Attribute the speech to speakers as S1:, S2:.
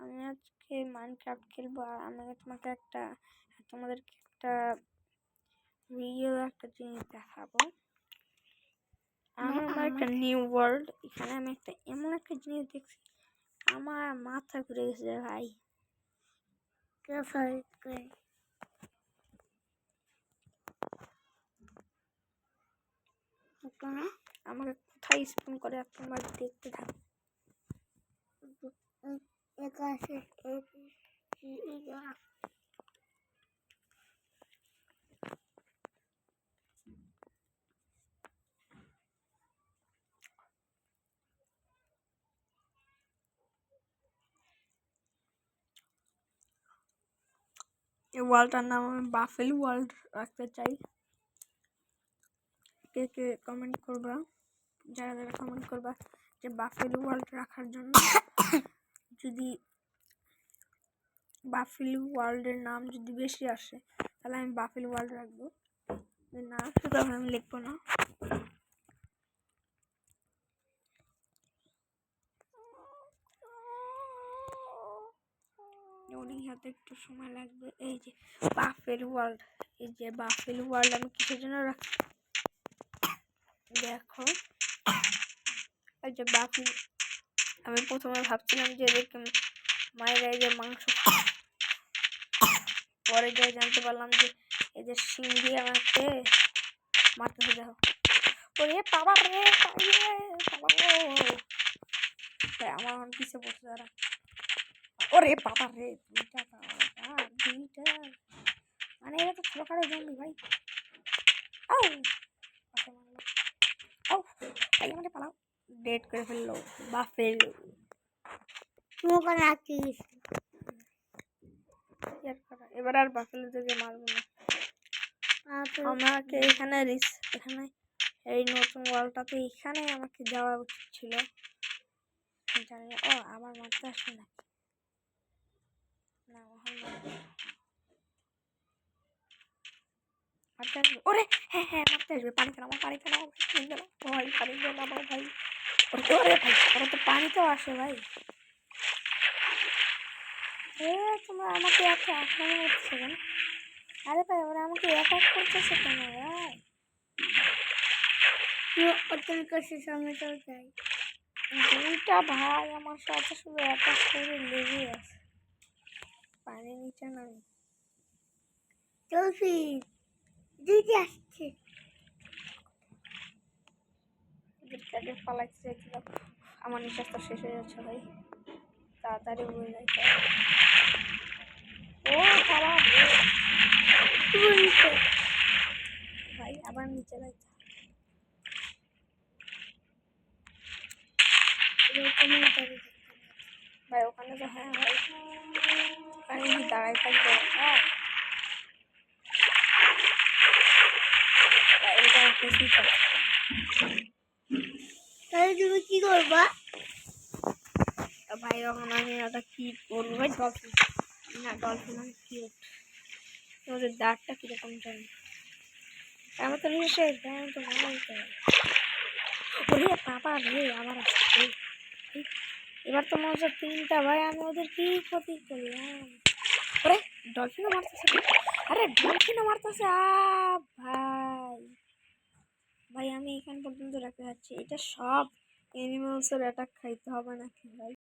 S1: আমি আজকে মাইনক্রাফট খেলবো আর আমি তোমাদেরকে একটা রিয়েল একটা জিনিস দেখাবো। আমার একটা নিউ ওয়ার্ল্ড, এখানে আমি এমন একটা জিনিস দেখছি আমার মাথা ঘুরে গেছে ভাই। আমাকে কোথায় স্পন করে তোমরা দেখতে থাকো। এই ওয়ার্ল্ডটার নাম আমি বাফেলো ওয়ার্ল্ড রাখতে চাই। কে কে কমেন্ট করবা, যারা যারা কমেন্ট করবা যে বাফেলো ওয়ার্ল্ড রাখার জন্য, যদি বাফেলো ওয়ার্ল্ডের নাম যদি বেশি আসে তাহলে আমি বাফেলো ওয়ার্ল্ড রাখবো, না আসে তখন আমি লিখবো না। লোডিং হতে একটু সময় লাগবে। এই যে বাফেলো ওয়ার্ল্ড, এই যে বাফেলো ওয়ার্ল্ড আমি কিসের জন্য রাখছি দেখো। এই যে বাফেলো, আমি প্রথমে ভাবছিলাম যে এদেরকে মায়ের এই যে মাংস, পরে গিয়ে জানতে পারলাম যে এদের শিং দিয়ে আমাকে মারতে দেখো। ওরে বাবা রে, আমার অনেক কিছু বসে যারা। ওরে বাবা রে, দুইটা মানে এটা তো ছোটখাটো জমি ভাই। আমাকে পালাও, ডেট করে ফেললো বাফেলো। এবার আর বাফেলো থেকে মারবো না। আমাকে এখানে এই নতুন ওয়ার্ল্ডটাতে এখানে আমাকে যাওয়া উচিত ছিল। জানি ও আমার মারতে আসবে না, ওরে হ্যাঁ হ্যাঁ মারতে আসবে। পানি খেলাম, পানি খেলাম ভাই, পানি খেলাম আমার ভাই। ওরে ভাই, ওরা তো পানিতেও আসে ভাই। তোমরা আমাকে একটা আক্রমণ করতেছে কেন? আরে ভাই ওরা আমাকে অ্যাটাক করতেছে কেন ভাই? ওদের কাছে সামনে চলে যাই। দুইটা ভাই আমার সাথে শুধু অ্যাটাক করে লেগে আছে। পানির নিচে নাই চলছি, দিদি আসছে। এদের পালাইতে চাইছিলাম, আমার নিঃশ্বাসটা শেষ হয়ে যাচ্ছে ভাই, তাড়াতাড়ি উড়ে যাইতে। ও খারাপ ভাই, আবার নিচে যাইতে ভাই। ওখানে তো হ্যাঁ ভাই, ওখানে কি দাঁড়াই থাকবে? তাহলে তুমি কি করবা ভাই? এখন আমি একটা কি করবো ভাই? ডলফিন না, ডলফিন আমি কিউট। ওদের দাঁতটা কিরকম জানি, আমার তো নিশ্চয় তো মনে হতে হবে। ওরে বাবা রে, আবার আসছে। এবার তো মনে হচ্ছে তিনটা ভাই, আমি ওদের কি ক্ষতি করলাম? ওরে ডলফিনও মারতেছে, আরে ডলফিনও মারতেছে। ভাই ভাই আমি এখান পর্যন্ত রাখতে যাচ্ছি, এটা সব অ্যানিমালসের অ্যাটাক খাইতে হবে নাকি ভাই?